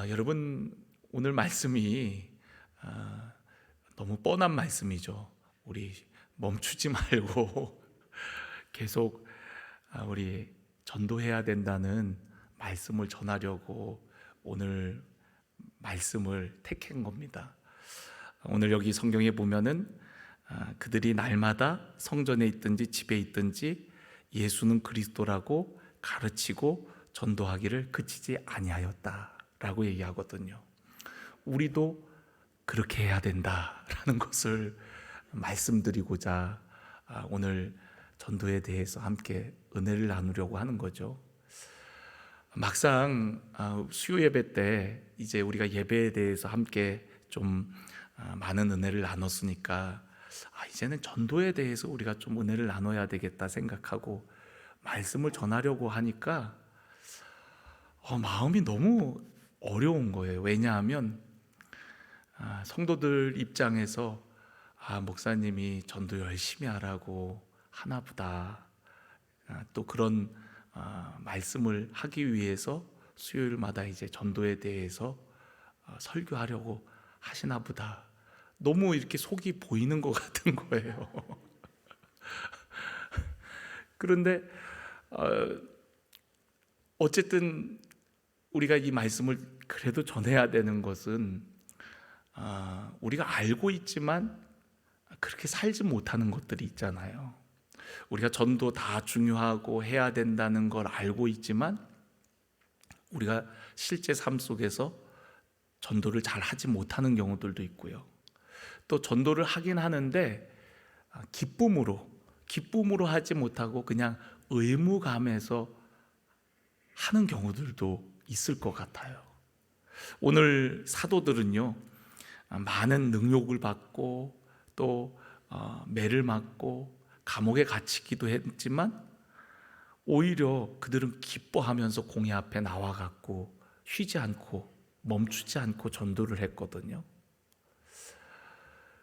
여러분, 오늘 말씀이 너무 뻔한 말씀이죠. 우리 멈추지 말고 계속 우리 전도해야 된다는 말씀을 전하려고 오늘 말씀을 택한 겁니다. 오늘 여기 성경에 보면은 그들이 날마다 성전에 있든지 집에 있든지 예수는 그리스도라고 가르치고 전도하기를 그치지 아니하였다라고 얘기하거든요. 우리도 그렇게 해야 된다라는 것을 말씀드리고자 오늘 전도에 대해서 함께 은혜를 나누려고 하는 거죠. 막상 수요 예배 때 이제 우리가 예배에 대해서 함께 좀 많은 은혜를 나눴으니까 이제는 전도에 대해서 우리가 좀 은혜를 나눠야 되겠다 생각하고 말씀을 전하려고 하니까 마음이 너무 어려운 거예요. 왜냐하면 성도들 입장에서 목사님이 전도 열심히 하라고 하나 보다, 또 그런 말씀을 하기 위해서 수요일마다 이제 전도에 대해서 설교하려고 하시나 보다, 너무 이렇게 속이 보이는 것 같은 거예요. 그런데 어쨌든 우리가 이 말씀을 그래도 전해야 되는 것은 우리가 알고 있지만 그렇게 살지 못하는 것들이 있잖아요. 우리가 전도 다 중요하고 해야 된다는 걸 알고 있지만 우리가 실제 삶 속에서 전도를 잘 하지 못하는 경우들도 있고요. 또 전도를 하긴 하는데 기쁨으로 하지 못하고 그냥 의무감에서 하는 경우들도 있을 것 같아요. 오늘 사도들은요, 많은 능욕을 받고 또 매를 맞고 감옥에 갇히기도 했지만 오히려 그들은 기뻐하면서 공회 앞에 나와갖고 쉬지 않고 멈추지 않고 전도를 했거든요.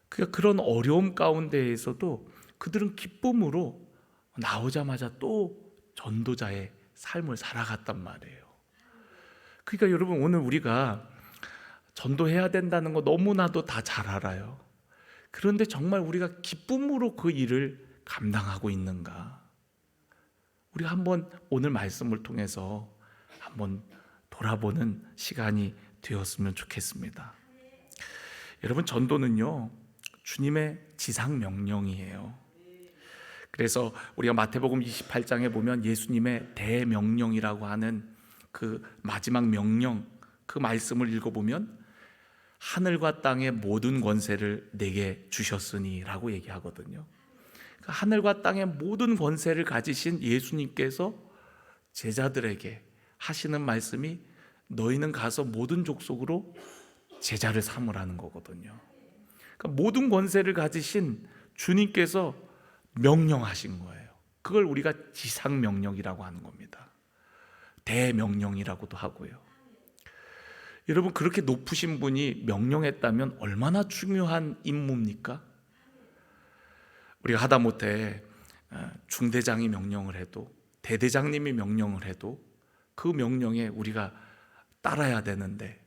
그런 어려움 가운데에서도 그들은 기쁨으로 나오자마자 또 전도자의 삶을 살아갔단 말이에요. 그러니까 여러분, 오늘 우리가 전도해야 된다는 거 너무나도 다 잘 알아요. 그런데 정말 우리가 기쁨으로 그 일을 감당하고 있는가? 우리가 한번 오늘 말씀을 통해서 한번 돌아보는 시간이 되었으면 좋겠습니다. 여러분, 전도는요, 주님의 지상 명령이에요. 그래서 우리가 마태복음 28장에 보면 예수님의 대명령이라고 하는 그 마지막 명령, 그 말씀을 읽어보면 하늘과 땅의 모든 권세를 내게 주셨으니 라고 얘기하거든요. 하늘과 땅의 모든 권세를 가지신 예수님께서 제자들에게 하시는 말씀이 너희는 가서 모든 족속으로 제자를 삼으라는 거거든요. 그러니까 모든 권세를 가지신 주님께서 명령하신 거예요. 그걸 우리가 지상명령이라고 하는 겁니다. 대명령이라고도 하고요. 여러분, 그렇게 높으신 분이 명령했다면 얼마나 중요한 임무입니까? 우리가 하다못해 중대장이 명령을 해도, 대대장님이 명령을 해도 그 명령에 우리가 따라야 되는데,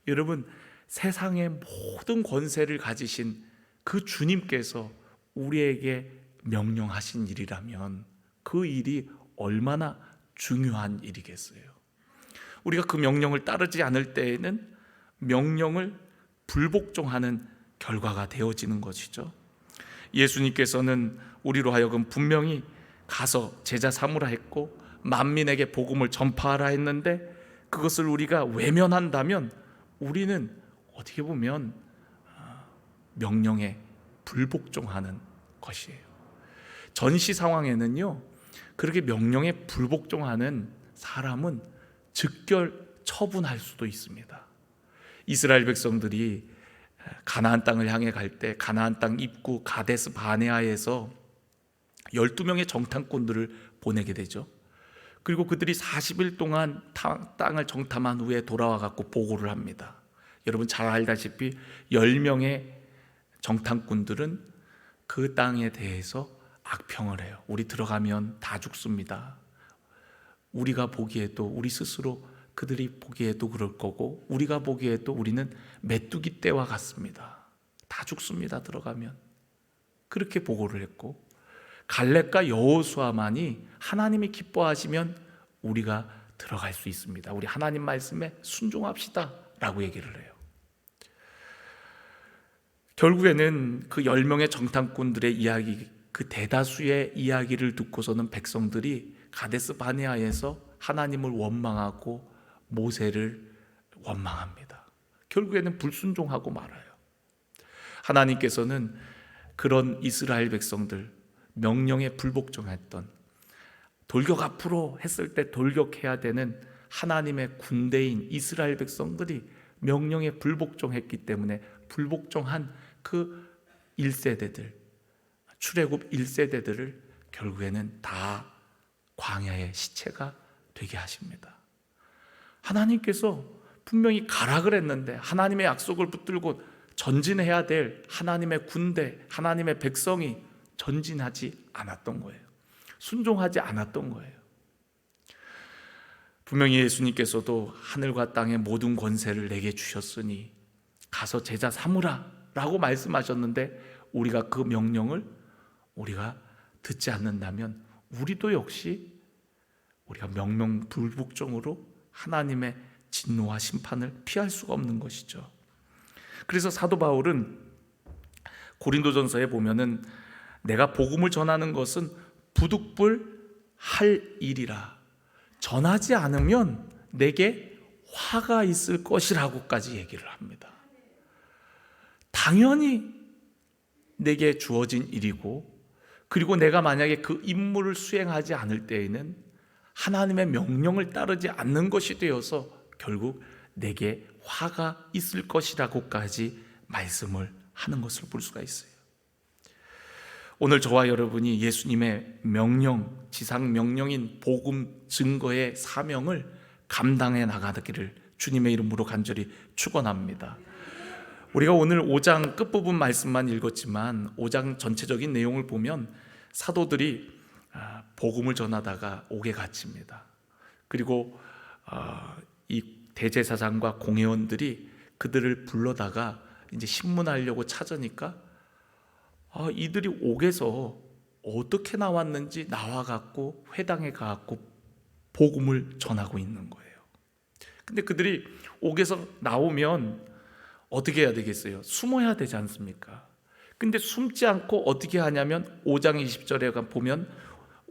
여러분, 세상의 모든 권세를 가지신 그 주님께서 우리에게 명령하신 일이라면 그 일이 얼마나 중요한 일이겠어요. 우리가 그 명령을 따르지 않을 때에는 명령을 불복종하는 결과가 되어지는 것이죠. 예수님께서는 우리로 하여금 분명히 가서 제자 삼으라 했고 만민에게 복음을 전파하라 했는데, 그것을 우리가 외면한다면 우리는 어떻게 보면 명령에 불복종하는 것이에요. 전시 상황에는요, 그렇게 명령에 불복종하는 사람은 즉결 처분할 수도 있습니다. 이스라엘 백성들이 가나안 땅을 향해 갈 때 가나안 땅 입구 가데스 바네아에서 12명의 정탐꾼들을 보내게 되죠. 그리고 그들이 40일 동안 땅을 정탐한 후에 돌아와 갖고 보고를 합니다. 여러분 잘 알다시피 10명의 정탐꾼들은 그 땅에 대해서 악평을 해요. 우리 들어가면 다 죽습니다. 우리가 보기에도 우리 스스로 그들이 보기에도 그럴 거고 우리가 보기에도 우리는 메뚜기 떼와 같습니다. 다 죽습니다. 들어가면. 그렇게 보고를 했고, 갈렙과 여호수아만이 하나님이 기뻐하시면 우리가 들어갈 수 있습니다. 우리 하나님 말씀에 순종합시다 라고 얘기를 해요. 결국에는 그 10명의 정탐꾼들의 이야기, 그 대다수의 이야기를 듣고서는 백성들이 가데스 바네아에서 하나님을 원망하고 모세를 원망합니다. 결국에는 불순종하고 말아요. 하나님께서는 그런 이스라엘 백성들, 명령에 불복종했던, 돌격 앞으로 했을 때 돌격해야 되는 하나님의 군대인 이스라엘 백성들이 명령에 불복종했기 때문에 불복종한 그 1세대들, 출애굽 1세대들을 결국에는 다 광야의 시체가 되게 하십니다. 하나님께서 분명히 가라 그랬는데 하나님의 약속을 붙들고 전진해야 될 하나님의 군대, 하나님의 백성이 전진하지 않았던 거예요. 순종하지 않았던 거예요. 분명히 예수님께서도 하늘과 땅의 모든 권세를 내게 주셨으니 가서 제자 삼으라 라고 말씀하셨는데, 우리가 그 명령을 우리가 듣지 않는다면 우리도 역시 우리가 명령 불복종으로 하나님의 진노와 심판을 피할 수가 없는 것이죠. 그래서 사도 바울은 고린도전서에 보면은 내가 복음을 전하는 것은 부득불 할 일이라, 전하지 않으면 내게 화가 있을 것이라고까지 얘기를 합니다. 당연히 내게 주어진 일이고, 그리고 내가 만약에 그 임무를 수행하지 않을 때에는 하나님의 명령을 따르지 않는 것이 되어서 결국 내게 화가 있을 것이라고까지 말씀을 하는 것을 볼 수가 있어요. 오늘 저와 여러분이 예수님의 명령, 지상 명령인 복음 증거의 사명을 감당해 나가기를 주님의 이름으로 간절히 축원합니다. 우리가 오늘 5장 끝부분 말씀만 읽었지만 5장 전체적인 내용을 보면 사도들이 복음을 전하다가 옥에 갇힙니다. 그리고 이 대제사장과 공회원들이 그들을 불러다가 이제 신문하려고 찾으니까 이들이 옥에서 어떻게 나왔는지 나와갖고 회당에 가갖고 복음을 전하고 있는 거예요. 근데 그들이 옥에서 나오면 어떻게 해야 되겠어요? 숨어야 되지 않습니까? 근데 숨지 않고 어떻게 하냐면 5장 20절에 보면,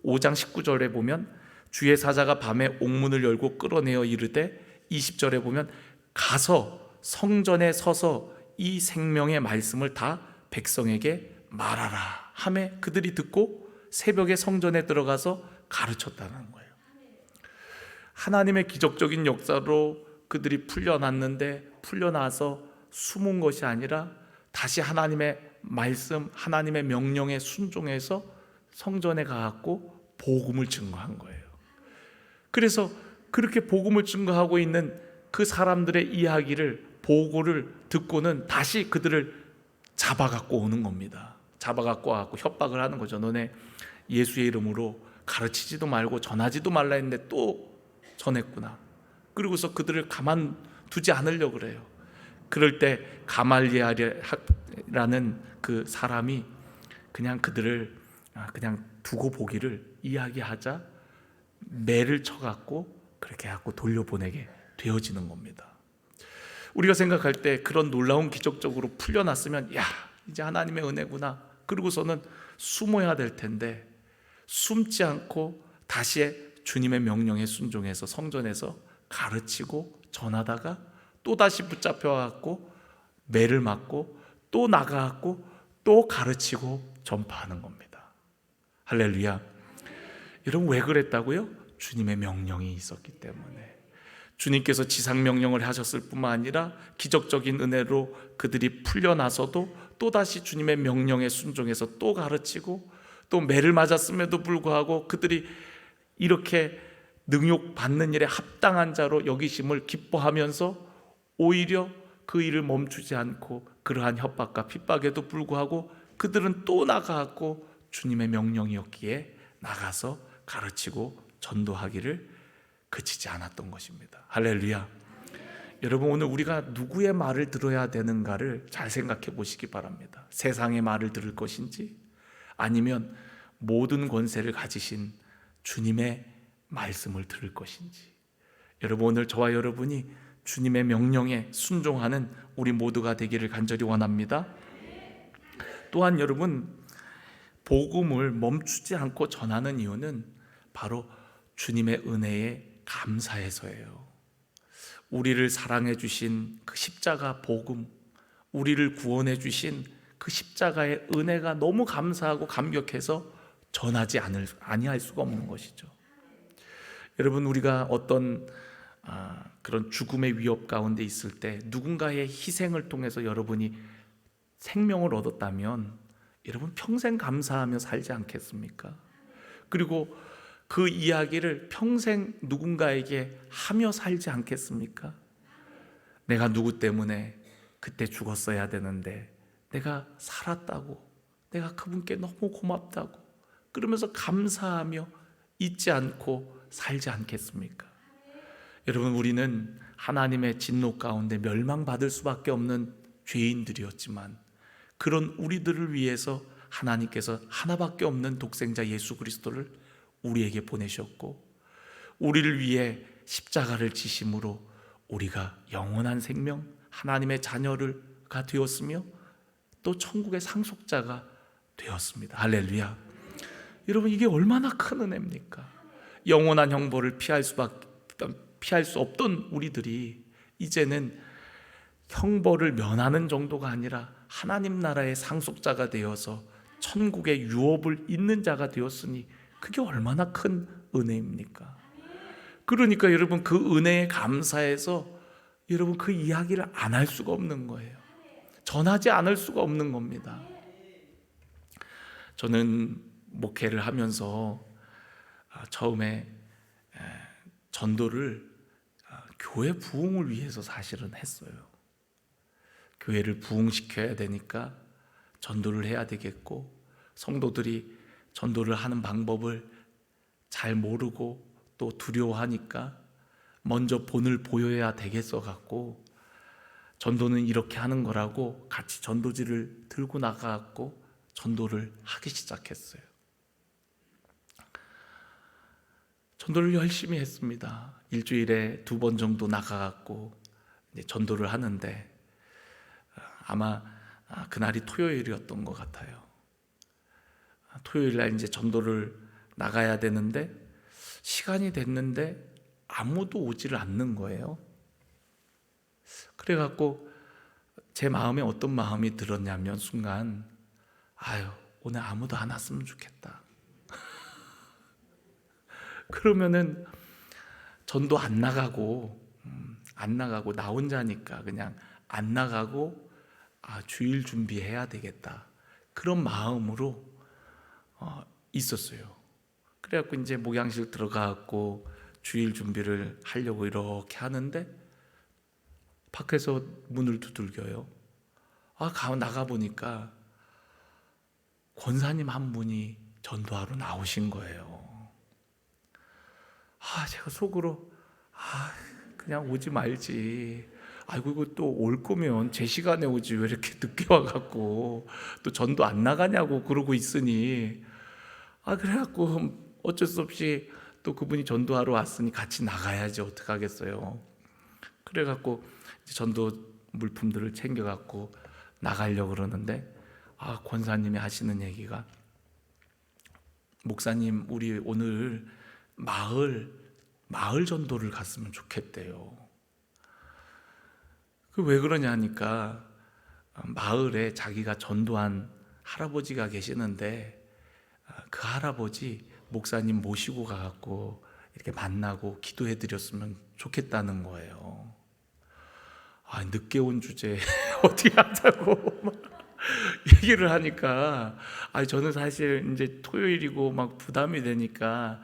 5장 19절에 보면 주의 사자가 밤에 옥문을 열고 끌어내어 이르되, 20절에 보면 가서 성전에 서서 이 생명의 말씀을 다 백성에게 말하라 하매 그들이 듣고 새벽에 성전에 들어가서 가르쳤다는 거예요. 하나님의 기적적인 역사로 그들이 풀려났는데, 풀려나서 숨은 것이 아니라 다시 하나님의 말씀, 하나님의 명령에 순종해서 성전에 가갖고 복음을 증거한 거예요. 그래서 그렇게 복음을 증거하고 있는 그 사람들의 이야기를, 보고를 듣고는 다시 그들을 잡아갖고 오는 겁니다. 잡아갖고 와갖고 협박을 하는 거죠. 너네 예수의 이름으로 가르치지도 말고 전하지도 말라 했는데 또 전했구나. 그리고서 그들을 가만두지 않으려고 그래요. 그럴 때 가말리엘이라는 그 사람이 그냥 그들을 그냥 두고 보기를 이야기하자 매를 쳐갖고 그렇게 해갖고 돌려보내게 되어지는 겁니다. 우리가 생각할 때 그런 놀라운 기적적으로 풀려났으면 야, 이제 하나님의 은혜구나. 그러고서는 숨어야 될 텐데 숨지 않고 다시 주님의 명령에 순종해서 성전에서 가르치고 전하다가 또다시 붙잡혀갖고 매를 맞고 또 나가갖고 또 가르치고 전파하는 겁니다. 할렐루야. 여러분, 왜 그랬다고요? 주님의 명령이 있었기 때문에. 주님께서 지상명령을 하셨을 뿐만 아니라 기적적인 은혜로 그들이 풀려나서도 또다시 주님의 명령에 순종해서 또 가르치고, 또 매를 맞았음에도 불구하고 그들이 이렇게 능욕받는 일에 합당한 자로 여기심을 기뻐하면서 오히려 그 일을 멈추지 않고 그러한 협박과 핍박에도 불구하고 그들은 또 나가고 주님의 명령이었기에 나가서 가르치고 전도하기를 그치지 않았던 것입니다. 할렐루야. 여러분, 오늘 우리가 누구의 말을 들어야 되는가를 잘 생각해 보시기 바랍니다. 세상의 말을 들을 것인지, 아니면 모든 권세를 가지신 주님의 말씀을 들을 것인지. 여러분, 오늘 저와 여러분이 주님의 명령에 순종하는 우리 모두가 되기를 간절히 원합니다. 또한 여러분, 복음을 멈추지 않고 전하는 이유는 바로 주님의 은혜에 감사해서예요. 우리를 사랑해 주신 그 십자가 복음, 우리를 구원해 주신 그 십자가의 은혜가 너무 감사하고 감격해서 전하지 아니할 수가 없는 것이죠. 여러분, 우리가 어떤 그런 죽음의 위협 가운데 있을 때 누군가의 희생을 통해서 여러분이 생명을 얻었다면 여러분 평생 감사하며 살지 않겠습니까? 그리고 그 이야기를 평생 누군가에게 하며 살지 않겠습니까? 내가 누구 때문에 그때 죽었어야 되는데 내가 살았다고, 내가 그분께 너무 고맙다고 그러면서 감사하며 잊지 않고 살지 않겠습니까? 여러분, 우리는 하나님의 진노 가운데 멸망받을 수밖에 없는 죄인들이었지만 그런 우리들을 위해서 하나님께서 하나밖에 없는 독생자 예수 그리스도를 우리에게 보내셨고, 우리를 위해 십자가를 지심으로 우리가 영원한 생명, 하나님의 자녀가 되었으며 또 천국의 상속자가 되었습니다. 할렐루야. 여러분, 이게 얼마나 큰 은혜입니까? 영원한 형벌을 피할 수 없던 우리들이 이제는 형벌을 면하는 정도가 아니라 하나님 나라의 상속자가 되어서 천국의 유업을 잇는 자가 되었으니 그게 얼마나 큰 은혜입니까? 그러니까 여러분, 그 은혜에 감사해서 여러분 그 이야기를 안 할 수가 없는 거예요. 전하지 않을 수가 없는 겁니다. 저는 목회를 하면서 처음에 전도를 교회 부흥을 위해서 사실은 했어요. 교회를 부흥시켜야 되니까 전도를 해야 되겠고, 성도들이 전도를 하는 방법을 잘 모르고 또 두려워하니까 먼저 본을 보여야 되겠어 갖고 전도는 이렇게 하는 거라고 같이 전도지를 들고 나가갖고 전도를 하기 시작했어요. 전도를 열심히 했습니다. 일주일에 2번 정도 나가갖고 이제 전도를 하는데 아마 그날이 토요일이었던 것 같아요. 토요일 날 이제 전도를 나가야 되는데 시간이 됐는데 아무도 오지를 않는 거예요. 그래갖고 제 마음에 어떤 마음이 들었냐면 순간 오늘 아무도 안 왔으면 좋겠다. 그러면은 전도 안 나가고 나 혼자니까 그냥 안 나가고 주일 준비해야 되겠다, 그런 마음으로 있었어요. 그래갖고 이제 목양실 들어가갖고 주일 준비를 하려고 이렇게 하는데 밖에서 문을 두들겨요. 나가 보니까 권사님 한 분이 전도하러 나오신 거예요. 제가 속으로 그냥 오지 말지. 이거 또 올 거면 제 시간에 오지 왜 이렇게 늦게 와갖고 또 전도 안 나가냐고 그러고 있으니 그래갖고 어쩔 수 없이 또 그분이 전도하러 왔으니 같이 나가야지 어떡하겠어요. 그래갖고 전도 물품들을 챙겨갖고 나가려고 그러는데 권사님이 하시는 얘기가, 목사님 우리 오늘 마을 전도를 갔으면 좋겠대요. 왜 그러냐 하니까 마을에 자기가 전도한 할아버지가 계시는데 그 할아버지 목사님 모시고 가갖고 이렇게 만나고 기도해 드렸으면 좋겠다는 거예요. 늦게 온 주제에 어떻게 하자고 얘기를 하니까 저는 사실 이제 토요일이고 막 부담이 되니까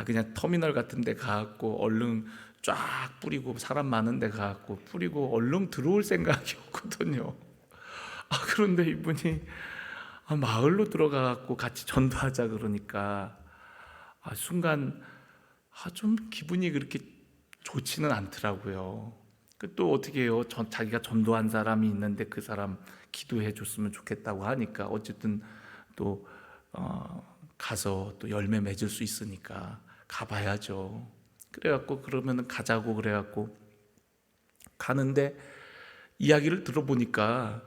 그냥 터미널 같은 데 가갖고 얼른 쫙 뿌리고 사람 많은 데 가갖고 뿌리고 얼른 들어올 생각이었거든요. 그런데 이분이 마을로 들어가갖고 같이 전도하자 그러니까 순간 좀 기분이 그렇게 좋지는 않더라고요. 또 어떻게 해요? 자기가 전도한 사람이 있는데 그 사람 기도해 줬으면 좋겠다고 하니까 어쨌든 또 가서 또 열매 맺을 수 있으니까 가봐야죠. 그래갖고 그러면은 가자고 그래갖고 가는데 이야기를 들어보니까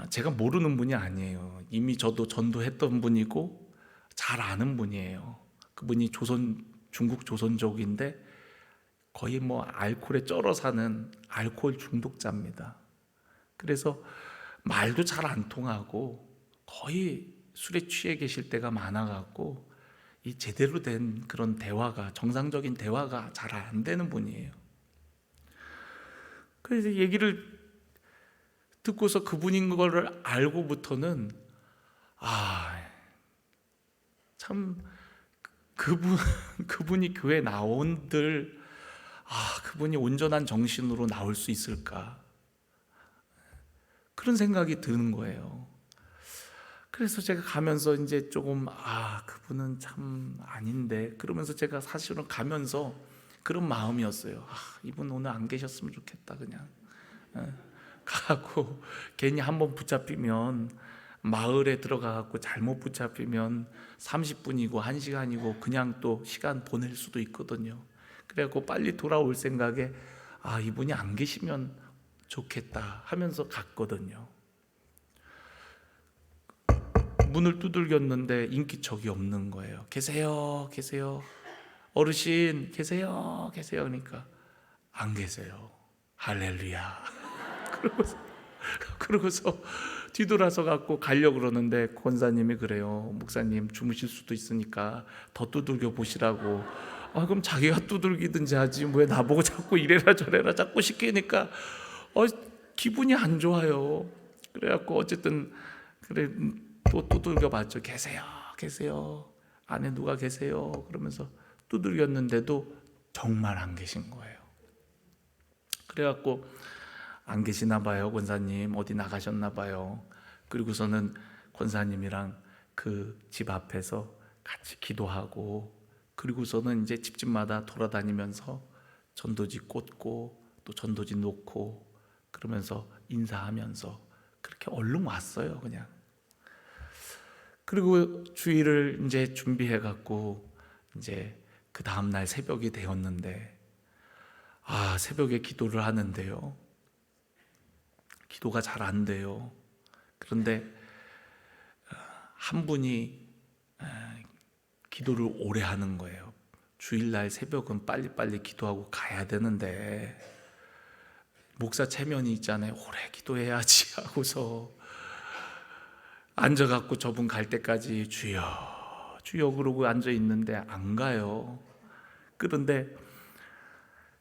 제가 모르는 분이 아니에요. 이미 저도 전도했던 분이고 잘 아는 분이에요. 그분이 중국 조선족인데 거의 뭐 알코올에 쩔어 사는 알코올 중독자입니다. 그래서 말도 잘 안 통하고 거의 술에 취해 계실 때가 많아갖고 이 제대로 된 그런 대화가, 정상적인 대화가 잘 안 되는 분이에요. 그래서 얘기를 듣고서 그분인 거를 알고부터는 참 그분이 교회 나온들 그분이 온전한 정신으로 나올 수 있을까, 그런 생각이 드는 거예요. 그래서 제가 가면서 이제 조금 그분은 참 아닌데, 그러면서 제가 사실은 가면서 그런 마음이었어요. 이분 오늘 안 계셨으면 좋겠다. 그냥 가고 괜히 한번 붙잡히면, 마을에 들어가갖고 잘못 붙잡히면 30분이고 1시간이고 그냥 또 시간 보낼 수도 있거든요. 그래갖고 빨리 돌아올 생각에 이분이 안 계시면 좋겠다 하면서 갔거든요. 문을 두들겼는데 인기척이 없는 거예요. 계세요, 계세요. 어르신 계세요, 계세요. 그러니까 안 계세요. 할렐루야. 그러고서 뒤돌아서 갖고 가려고 그러는데 권사님이 그래요. 목사님 주무실 수도 있으니까 더 두들겨 보시라고. 그럼 자기가 두들기든지 하지 왜 나보고 자꾸 이래라 저래라 자꾸 시키니까 기분이 안 좋아요. 그래갖고 어쨌든 그래 또 두들겨 봤죠. 계세요, 계세요. 안에 누가 계세요? 그러면서 두들겼는데도 정말 안 계신 거예요. 그래갖고 안 계시나 봐요. 권사님 어디 나가셨나 봐요. 그리고서는 권사님이랑 그 집 앞에서 같이 기도하고, 그리고서는 이제 집집마다 돌아다니면서 전도지 꽂고 또 전도지 놓고 그러면서 인사하면서 그렇게 얼른 왔어요. 그냥. 그리고 주일을 이제 준비해 갖고 이제 그 다음 날 새벽이 되었는데 새벽에 기도를 하는데요, 기도가 잘 안 돼요. 그런데 한 분이 기도를 오래 하는 거예요. 주일날 새벽은 빨리빨리 기도하고 가야 되는데 목사 체면이 있잖아요. 오래 기도해야지 하고서 앉아갖고 저분 갈 때까지 주여 주여 그러고 앉아있는데 안 가요. 그런데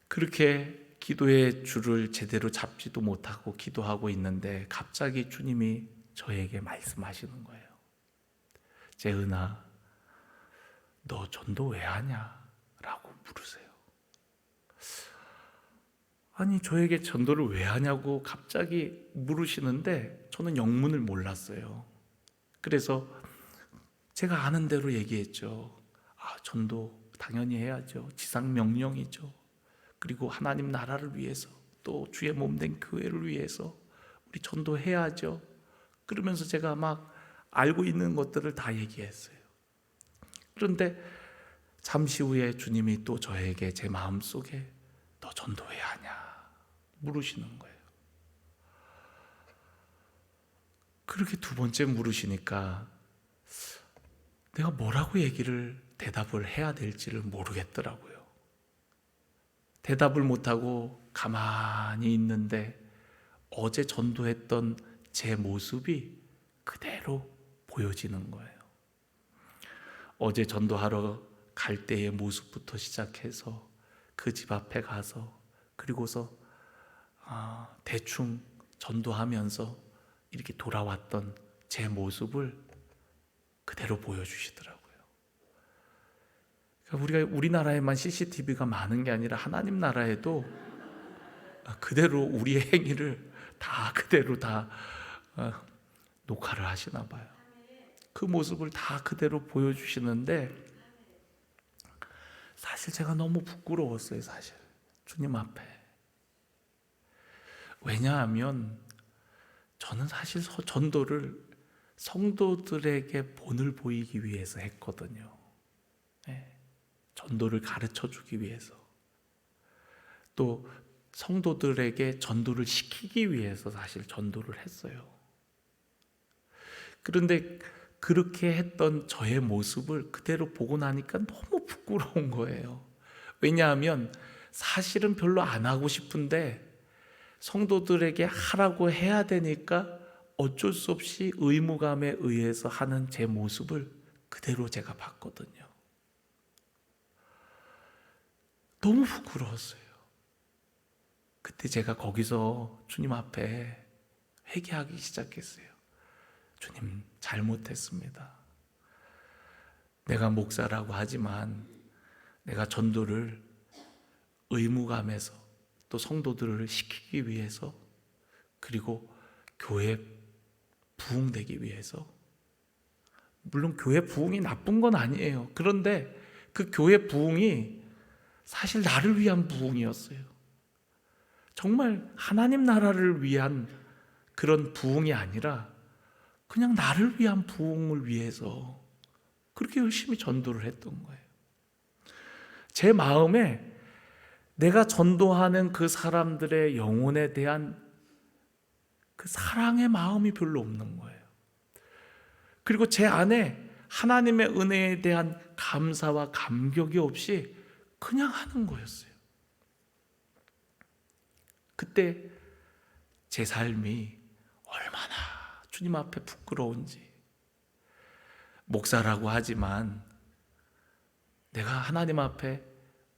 그렇게 기도의 줄을 제대로 잡지도 못하고 기도하고 있는데 갑자기 주님이 저에게 말씀하시는 거예요. 재은아, 너 전도 왜 하냐? 라고 물으세요. 아니 저에게 전도를 왜 하냐고 갑자기 물으시는데 저는 영문을 몰랐어요. 그래서 제가 아는 대로 얘기했죠. 전도 당연히 해야죠. 지상 명령이죠. 그리고 하나님 나라를 위해서 또 주의 몸된 교회를 위해서 우리 전도해야죠. 그러면서 제가 막 알고 있는 것들을 다 얘기했어요. 그런데 잠시 후에 주님이 또 저에게 제 마음속에 너 전도해야 하냐 물으시는 거예요. 그렇게 두 번째 물으시니까 내가 뭐라고 대답을 해야 될지를 모르겠더라고요. 대답을 못하고 가만히 있는데 어제 전도했던 제 모습이 그대로 보여지는 거예요. 어제 전도하러 갈 때의 모습부터 시작해서 그 집 앞에 가서 그리고서 대충 전도하면서 이렇게 돌아왔던 제 모습을 그대로 보여주시더라고요. 그러니까 우리나라에만 CCTV가 많은 게 아니라 하나님 나라에도 그대로 우리의 행위를 다 그대로 다 녹화를 하시나 봐요. 그 모습을 다 그대로 보여주시는데 사실 제가 너무 부끄러웠어요. 사실 주님 앞에. 왜냐하면 저는 사실 전도를 성도들에게 본을 보이기 위해서 했거든요. 네. 전도를 가르쳐 주기 위해서, 또 성도들에게 전도를 시키기 위해서 사실 전도를 했어요. 그런데 그렇게 했던 저의 모습을 그대로 보고 나니까 너무 부끄러운 거예요. 왜냐하면 사실은 별로 안 하고 싶은데 성도들에게 하라고 해야 되니까 어쩔 수 없이 의무감에 의해서 하는 제 모습을 그대로 제가 봤거든요. 너무 부끄러웠어요. 그때 제가 거기서 주님 앞에 회개하기 시작했어요. 주님, 잘못했습니다. 내가 목사라고 하지만 내가 전도를 의무감에서 또 성도들을 시키기 위해서, 그리고 교회 부흥되기 위해서, 물론 교회 부흥이 나쁜 건 아니에요. 그런데 그 교회 부흥이 사실 나를 위한 부흥이었어요. 정말 하나님 나라를 위한 그런 부흥이 아니라 그냥 나를 위한 부흥을 위해서 그렇게 열심히 전도를 했던 거예요. 제 마음에 내가 전도하는 그 사람들의 영혼에 대한 그 사랑의 마음이 별로 없는 거예요. 그리고 제 안에 하나님의 은혜에 대한 감사와 감격이 없이 그냥 하는 거였어요. 그때 제 삶이 얼마나 주님 앞에 부끄러운지. 목사라고 하지만 내가 하나님 앞에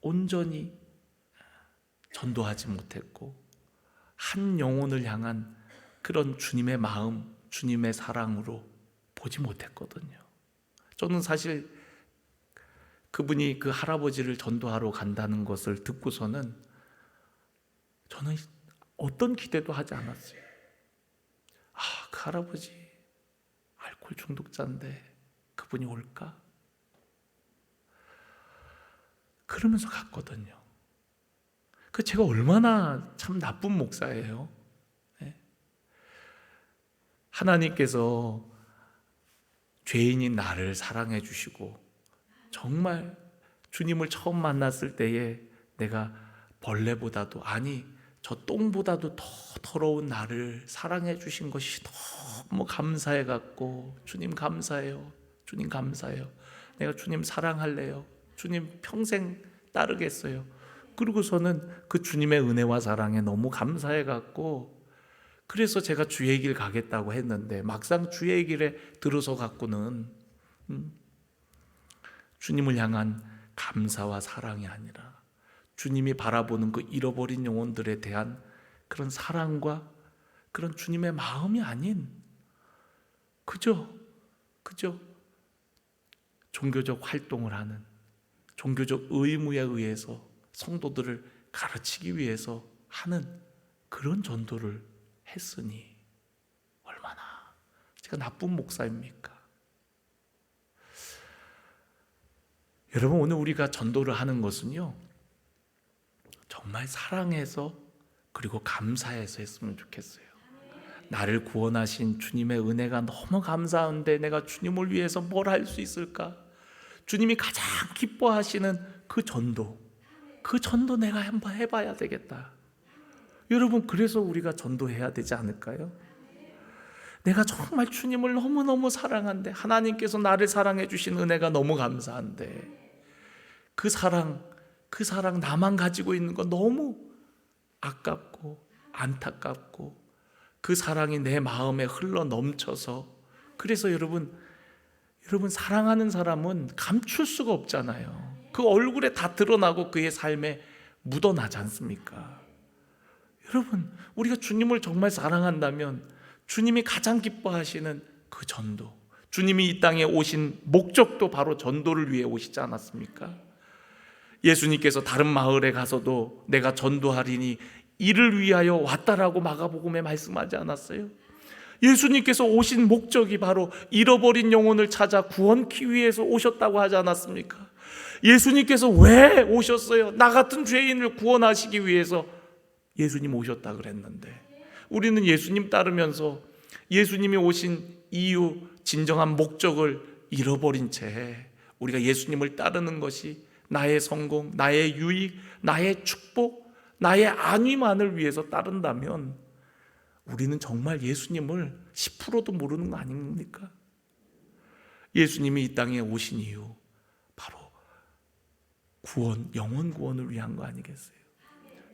온전히 전도하지 못했고 한 영혼을 향한 그런 주님의 마음, 주님의 사랑으로 보지 못했거든요. 저는 사실 그분이 그 할아버지를 전도하러 간다는 것을 듣고서는 저는 어떤 기대도 하지 않았어요. 그 할아버지 알코올 중독자인데 그분이 올까? 그러면서 갔거든요. 그 제가 얼마나 참 나쁜 목사예요. 네. 하나님께서 죄인인 나를 사랑해 주시고, 정말 주님을 처음 만났을 때에 내가 벌레보다도, 아니 저 똥보다도 더 더러운 나를 사랑해 주신 것이 너무 감사해 갖고, 주님 감사해요. 주님 감사해요. 내가 주님 사랑할래요. 주님 평생 따르겠어요. 그러고서는 그 주님의 은혜와 사랑에 너무 감사해 갖고, 그래서 제가 주의 길 가겠다고 했는데 막상 주의 길에 들어서 갖고는 주님을 향한 감사와 사랑이 아니라 주님이 바라보는 그 잃어버린 영혼들에 대한 그런 사랑과 그런 주님의 마음이 아닌 그저 종교적 활동을 하는, 종교적 의무에 의해서 성도들을 가르치기 위해서 하는 그런 전도를 했으니 얼마나 제가 나쁜 목사입니까? 여러분, 오늘 우리가 전도를 하는 것은요, 정말 사랑해서 그리고 감사해서 했으면 좋겠어요. 나를 구원하신 주님의 은혜가 너무 감사한데 내가 주님을 위해서 뭘 할 수 있을까? 주님이 가장 기뻐하시는 그 전도 내가 한번 해봐야 되겠다. 여러분, 그래서 우리가 전도해야 되지 않을까요? 내가 정말 주님을 너무너무 사랑한데, 하나님께서 나를 사랑해 주신 은혜가 너무 감사한데, 그 사랑 나만 가지고 있는 거 너무 아깝고 안타깝고, 그 사랑이 내 마음에 흘러 넘쳐서, 그래서 여러분 사랑하는 사람은 감출 수가 없잖아요. 그 얼굴에 다 드러나고 그의 삶에 묻어나지 않습니까? 여러분, 우리가 주님을 정말 사랑한다면 주님이 가장 기뻐하시는 그 전도, 주님이 이 땅에 오신 목적도 바로 전도를 위해 오시지 않았습니까? 예수님께서 다른 마을에 가서도 내가 전도하리니 이를 위하여 왔다라고 마가복음에 말씀하지 않았어요? 예수님께서 오신 목적이 바로 잃어버린 영혼을 찾아 구원하기 위해서 오셨다고 하지 않았습니까? 예수님께서 왜 오셨어요? 나 같은 죄인을 구원하시기 위해서 예수님 오셨다 그랬는데, 우리는 예수님 따르면서 예수님이 오신 이유, 진정한 목적을 잃어버린 채 우리가 예수님을 따르는 것이 나의 성공, 나의 유익, 나의 축복, 나의 안위만을 위해서 따른다면 우리는 정말 예수님을 10%도 모르는 거 아닙니까? 예수님이 이 땅에 오신 이유, 바로 구원, 영혼 구원을 위한 거 아니겠어요?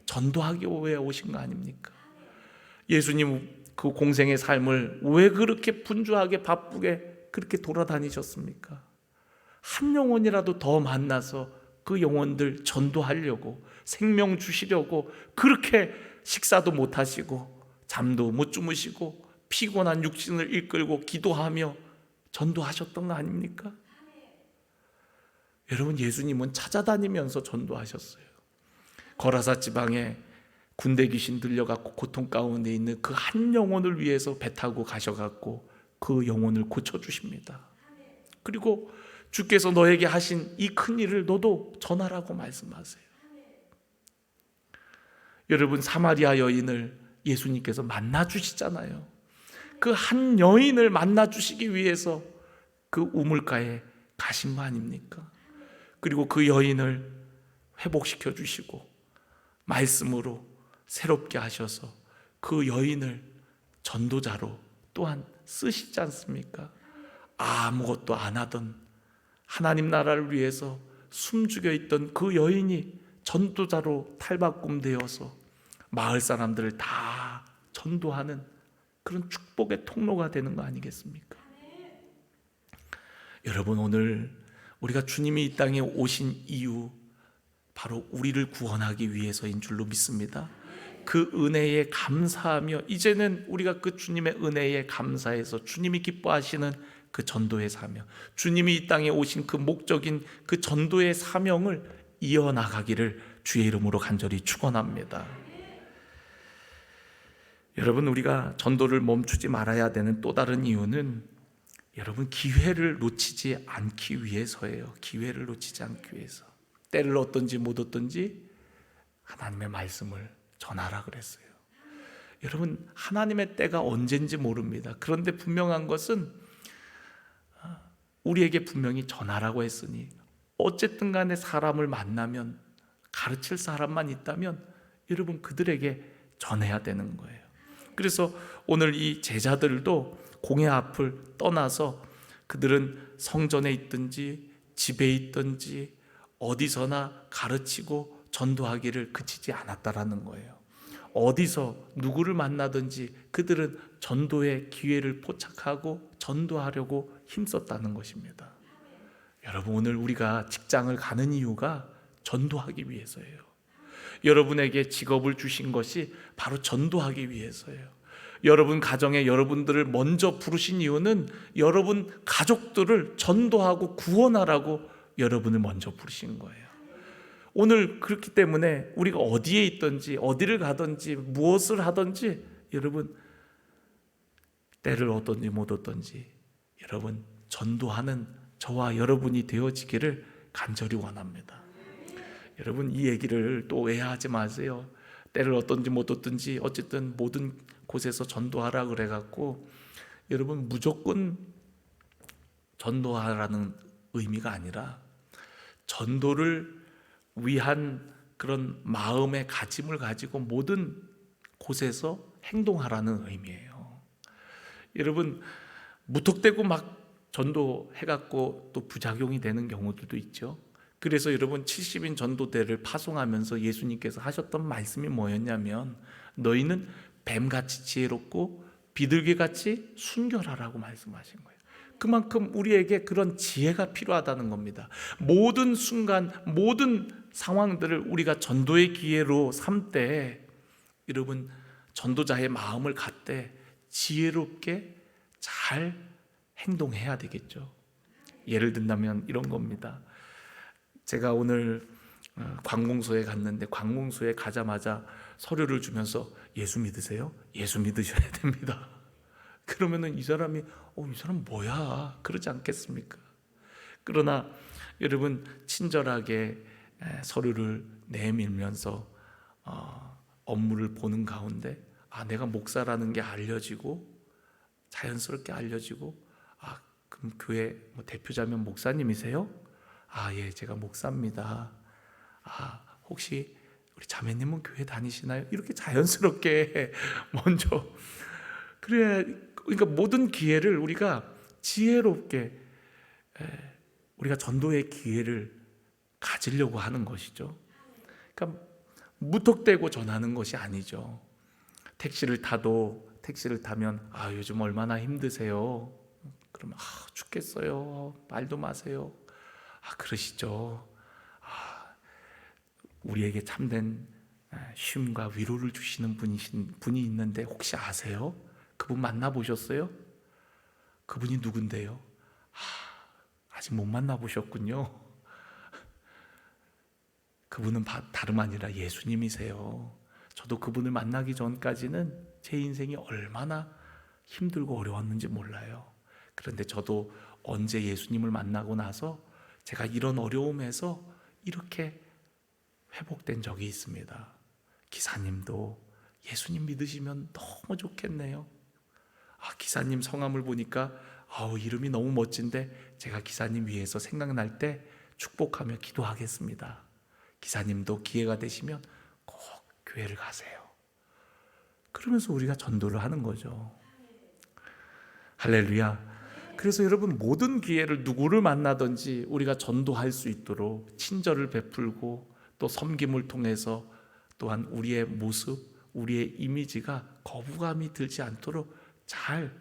전도하기 위해 오신 거 아닙니까? 예수님 그 공생의 삶을 왜 그렇게 분주하게 바쁘게 그렇게 돌아다니셨습니까? 한 영혼이라도 더 만나서 그 영혼들 전도하려고, 생명 주시려고 그렇게 식사도 못 하시고 잠도 못 주무시고 피곤한 육신을 이끌고 기도하며 전도하셨던 거 아닙니까? 여러분, 예수님은 찾아다니면서 전도하셨어요. 거라사 지방에 군대 귀신 들려갖고 고통 가운데 있는 그 한 영혼을 위해서 배 타고 가셔갖고 그 영혼을 고쳐주십니다. 그리고 주께서 너에게 하신 이 큰 일을 너도 전하라고 말씀하세요. 여러분, 사마리아 여인을 예수님께서 만나주시잖아요. 그 한 여인을 만나주시기 위해서 그 우물가에 가신 거 아닙니까? 그리고 그 여인을 회복시켜 주시고 말씀으로 새롭게 하셔서 그 여인을 전도자로 또한 쓰시지 않습니까? 아무것도 안 하던, 하나님 나라를 위해서 숨죽여 있던 그 여인이 전도자로 탈바꿈되어서 마을 사람들을 다 전도하는 그런 축복의 통로가 되는 거 아니겠습니까? 여러분, 오늘 우리가 주님이 이 땅에 오신 이유, 바로 우리를 구원하기 위해서인 줄로 믿습니다. 그 은혜에 감사하며 이제는 우리가 그 주님의 은혜에 감사해서 주님이 기뻐하시는 그 전도의 사명, 주님이 이 땅에 오신 그 목적인 그 전도의 사명을 이어나가기를 주의 이름으로 간절히 축원합니다. 여러분, 우리가 전도를 멈추지 말아야 되는 또 다른 이유는 여러분, 기회를 놓치지 않기 위해서예요. 기회를 놓치지 않기 위해서. 때를 얻든지 못 얻든지 하나님의 말씀을 전하라 그랬어요. 여러분, 하나님의 때가 언젠지 모릅니다. 그런데 분명한 것은 우리에게 분명히 전하라고 했으니 어쨌든 간에 사람을 만나면, 가르칠 사람만 있다면 여러분 그들에게 전해야 되는 거예요. 그래서 오늘 이 제자들도 공회 앞을 떠나서 그들은 성전에 있든지 집에 있든지 어디서나 가르치고 전도하기를 그치지 않았다라는 거예요. 어디서 누구를 만나든지 그들은 전도의 기회를 포착하고 전도하려고 힘썼다는 것입니다. 여러분, 오늘 우리가 직장을 가는 이유가 전도하기 위해서예요. 여러분에게 직업을 주신 것이 바로 전도하기 위해서예요. 여러분 가정에 여러분들을 먼저 부르신 이유는 여러분 가족들을 전도하고 구원하라고 여러분을 먼저 부르신 거예요. 오늘 그렇기 때문에 우리가 어디에 있든지 어디를 가든지 무엇을 하든지 여러분 때를 얻든지 못 얻든지 여러분 전도하는 저와 여러분이 되어지기를 간절히 원합니다. 여러분, 이 얘기를 또 오해하지 마세요. 때를 얻든지 못 얻든지 어쨌든 모든 곳에서 전도하라 그래갖고 여러분 무조건 전도하라는 의미가 아니라 전도를 위한 그런 마음의 가짐을 가지고 모든 곳에서 행동하라는 의미예요. 여러분, 무턱대고 막 전도해갖고 또 부작용이 되는 경우들도 있죠. 그래서 여러분 70인 전도대를 파송하면서 예수님께서 하셨던 말씀이 뭐였냐면 너희는 뱀같이 지혜롭고 비둘기같이 순결하라고 말씀하신 거예요. 그만큼 우리에게 그런 지혜가 필요하다는 겁니다. 모든 순간 모든 상황들을 우리가 전도의 기회로 삼때 여러분 전도자의 마음을 갖되 지혜롭게 잘 행동해야 되겠죠. 예를 든다면 이런 겁니다. 제가 오늘 관공서에 갔는데 관공서에 가자마자 서류를 주면서 예수 믿으세요? 예수 믿으셔야 됩니다. 그러면은 이 사람이 이 사람 뭐야? 그러지 않겠습니까? 그러나 여러분 친절하게 서류를 내밀면서 업무를 보는 가운데 내가 목사라는 게 알려지고 자연스럽게 알려지고 그럼 교회 대표자면 목사님이세요? 예, 제가 목사입니다. 혹시 우리 자매님은 교회 다니시나요? 이렇게 자연스럽게 먼저 그러니까 모든 기회를 우리가 지혜롭게 우리가 전도의 기회를 가지려고 하는 것이죠. 그러니까 무턱대고 전하는 것이 아니죠. 택시를 타면 요즘 얼마나 힘드세요? 그러면 죽겠어요. 말도 마세요. 그러시죠. 우리에게 참된 쉼과 위로를 주시는 분이 있는데 혹시 아세요? 그분 만나보셨어요? 그분이 누군데요? 아직 못 만나보셨군요. 그분은 다름 아니라 예수님이세요. 저도 그분을 만나기 전까지는 제 인생이 얼마나 힘들고 어려웠는지 몰라요. 그런데 저도 언제 예수님을 만나고 나서 제가 이런 어려움에서 이렇게 회복된 적이 있습니다. 기사님도 예수님 믿으시면 너무 좋겠네요. 기사님 성함을 보니까 이름이 너무 멋진데 제가 기사님 위해서 생각날 때 축복하며 기도하겠습니다. 기사님도 기회가 되시면 꼭 교회를 가세요. 그러면서 우리가 전도를 하는 거죠. 할렐루야. 그래서 여러분 모든 기회를 누구를 만나든지 우리가 전도할 수 있도록 친절을 베풀고 또 섬김을 통해서 또한 우리의 모습, 우리의 이미지가 거부감이 들지 않도록 잘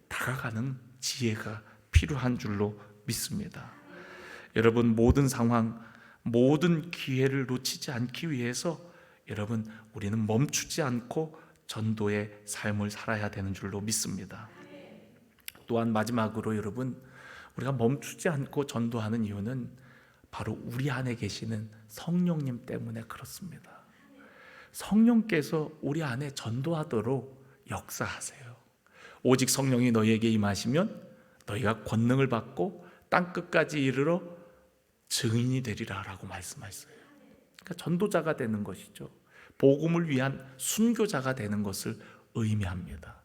다가가는 지혜가 필요한 줄로 믿습니다. 여러분 모든 상황, 모든 기회를 놓치지 않기 위해서 여러분 우리는 멈추지 않고 전도의 삶을 살아야 되는 줄로 믿습니다. 또한 마지막으로 여러분 우리가 멈추지 않고 전도하는 이유는 바로 우리 안에 계시는 성령님 때문에 그렇습니다. 성령께서 우리 안에 전도하도록 역사하세요. 오직 성령이 너희에게 임하시면 너희가 권능을 받고 땅끝까지 이르러 증인이 되리라 라고 말씀하셨어요. 그러니까 전도자가 되는 것이죠. 복음을 위한 순교자가 되는 것을 의미합니다.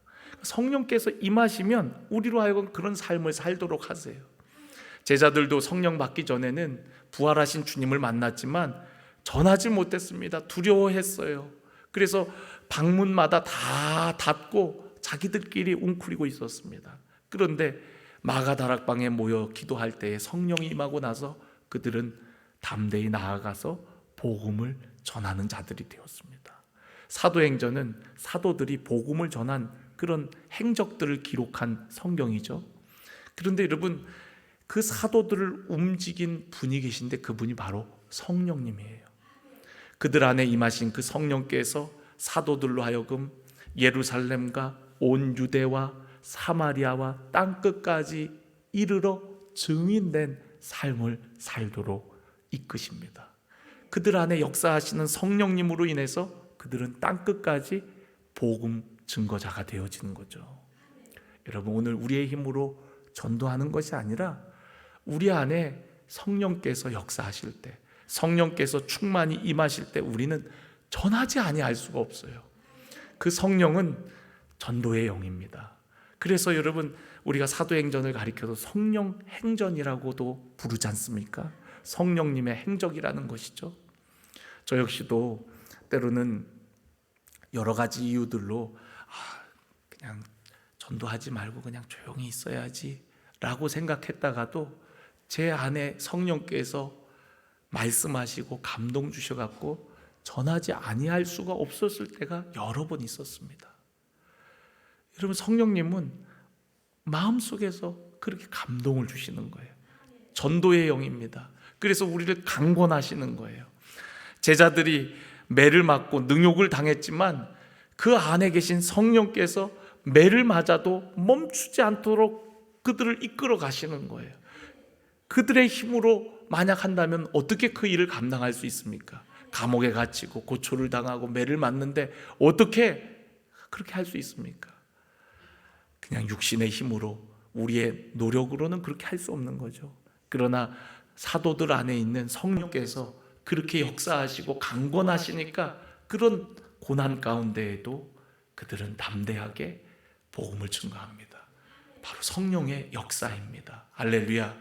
성령께서 임하시면 우리로 하여금 그런 삶을 살도록 하세요. 제자들도 성령 받기 전에는 부활하신 주님을 만났지만 전하지 못했습니다. 두려워했어요. 그래서 방문마다 다 닫고 자기들끼리 웅크리고 있었습니다. 그런데 마가다락방에 모여 기도할 때에 성령이 임하고 나서 그들은 담대히 나아가서 복음을 전하는 자들이 되었습니다. 사도행전은 사도들이 복음을 전한 그런 행적들을 기록한 성경이죠. 그런데 여러분 그 사도들을 움직인 분이 계신데 그분이 바로 성령님이에요. 그들 안에 임하신 그 성령께서 사도들로 하여금 예루살렘과 온 유대와 사마리아와 땅끝까지 이르러 증인된 삶을 살도록 이끄십니다. 그들 안에 역사하시는 성령님으로 인해서 그들은 땅끝까지 복음 증거자가 되어지는 거죠. 여러분 오늘 우리의 힘으로 전도하는 것이 아니라 우리 안에 성령께서 역사하실 때, 성령께서 충만히 임하실 때 우리는 전하지 아니할 수가 없어요. 그 성령은 전도의 영입니다. 그래서 여러분 우리가 사도행전을 가리켜서 성령 행전이라고도 부르지 않습니까? 성령님의 행적이라는 것이죠. 저 역시도 때로는 여러 가지 이유들로 그냥 전도하지 말고 그냥 조용히 있어야지 라고 생각했다가도 제 안에 성령께서 말씀하시고 감동 주셔갖고 전하지 아니할 수가 없었을 때가 여러 번 있었습니다. 여러분 성령님은 마음속에서 그렇게 감동을 주시는 거예요. 전도의 영입니다. 그래서 우리를 강권하시는 거예요. 제자들이 매를 맞고 능욕을 당했지만 그 안에 계신 성령께서 매를 맞아도 멈추지 않도록 그들을 이끌어 가시는 거예요. 그들의 힘으로 만약 한다면 어떻게 그 일을 감당할 수 있습니까? 감옥에 갇히고 고초를 당하고 매를 맞는데 어떻게 그렇게 할 수 있습니까? 그냥 육신의 힘으로 우리의 노력으로는 그렇게 할 수 없는 거죠. 그러나 사도들 안에 있는 성령께서 그렇게 역사하시고 강권하시니까 그런 고난 가운데에도 그들은 담대하게 복음을 증거합니다. 바로 성령의 역사입니다. 할렐루야.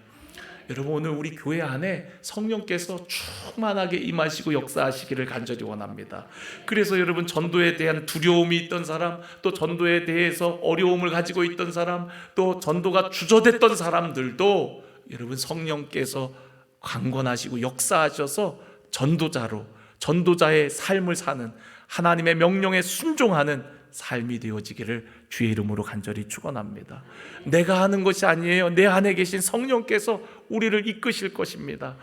여러분, 오늘 우리 교회 안에 성령께서 충만하게 임하시고 역사하시기를 간절히 원합니다. 그래서 여러분, 전도에 대한 두려움이 있던 사람, 또 전도에 대해서 어려움을 가지고 있던 사람, 또 전도가 주저됐던 사람들도 여러분, 성령께서 강권하시고 역사하셔서 전도자로, 전도자의 삶을 사는, 하나님의 명령에 순종하는 삶이 되어지기를 주의 이름으로 간절히 축원합니다. 내가 하는 것이 아니에요. 내 안에 계신 성령께서 우리를 이끄실 것입니다.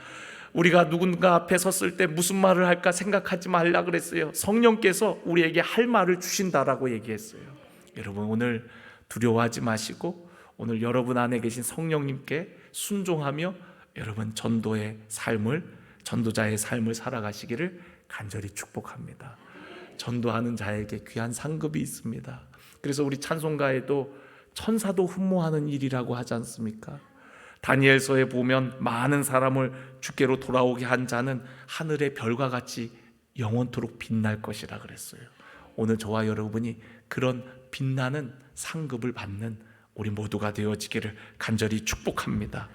우리가 누군가 앞에 섰을 때 무슨 말을 할까 생각하지 말라 그랬어요. 성령께서 우리에게 할 말을 주신다라고 얘기했어요. 여러분, 오늘 두려워하지 마시고 오늘 여러분 안에 계신 성령님께 순종하며 여러분 전도의 삶을, 전도자의 삶을 살아가시기를 간절히 축복합니다. 전도하는 자에게 귀한 상급이 있습니다. 그래서 우리 찬송가에도 천사도 흠모하는 일이라고 하지 않습니까? 다니엘서에 보면 많은 사람을 주께로 돌아오게 한 자는 하늘의 별과 같이 영원토록 빛날 것이라 그랬어요. 오늘 저와 여러분이 그런 빛나는 상급을 받는 우리 모두가 되어지기를 간절히 축복합니다.